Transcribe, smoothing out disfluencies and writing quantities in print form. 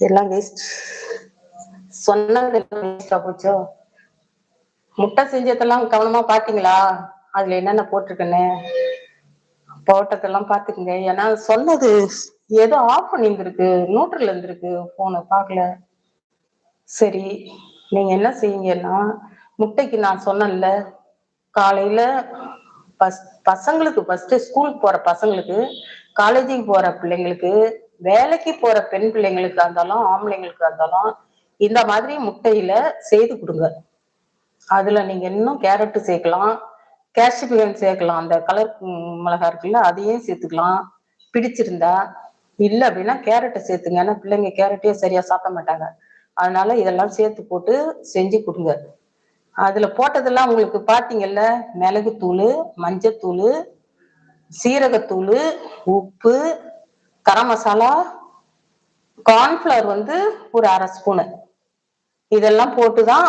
எல்லாம் வேஸ்ட். சொன்னது எல்லாம் வேஸ்டா போச்சோ? முட்டை செஞ்சதெல்லாம் கவனமா பாத்தீங்களா? அதுல என்னென்ன போட்டிருக்குன்னு? போட்டதெல்லாம் பாத்துக்குங்க. ஏன்னா சொன்னது ஏதோ ஆஃப் பண்ணியிருந்திருக்கு. நியூட்ரல்ல இருந்திருக்கு. போன பாக்கல. சரி. நீங்க என்ன செய்யுங்கன்னா, முட்டைக்கு நான் சொன்னேன்ல, காலையில பஸ் பசங்களுக்கு ஃபர்ஸ்ட்டு ஸ்கூலுக்கு போற பசங்களுக்கு, காலேஜுக்கு போற பிள்ளைங்களுக்கு, வேலைக்கு போற பெண் பிள்ளைங்களுக்கா இருந்தாலும், ஆம்பளைங்களுக்கா இருந்தாலும், இந்த மாதிரி முட்டையில செய்து குடுங்க. அதுல நீங்க இன்னும் கேரட் சேர்க்கலாம், கேப்சிகம் சேர்க்கலாம். அந்த கலர் மிளகா இருக்குல்ல, அதையும் சேர்த்துக்கலாம். பிடிச்சிருந்தா. இல்ல அப்படின்னா கேரட்ட சேர்த்துங்க. ஏன்னா பிள்ளைங்க கேரட்டே சரியா சாப்பிட மாட்டாங்க. அதனால இதெல்லாம் சேர்த்து போட்டு செஞ்சு குடுங்க. அதுல போட்டதெல்லாம் உங்களுக்கு பார்த்தீங்கல்ல, மிளகுத்தூளு, மஞ்சத்தூளு, சீரகத்தூளு, உப்பு, கரம் மசாலா, கார்ன்ஃப்ளவர் வந்து ஒரு 1/2 ஸ்பூனு. இதெல்லாம் போட்டு தான்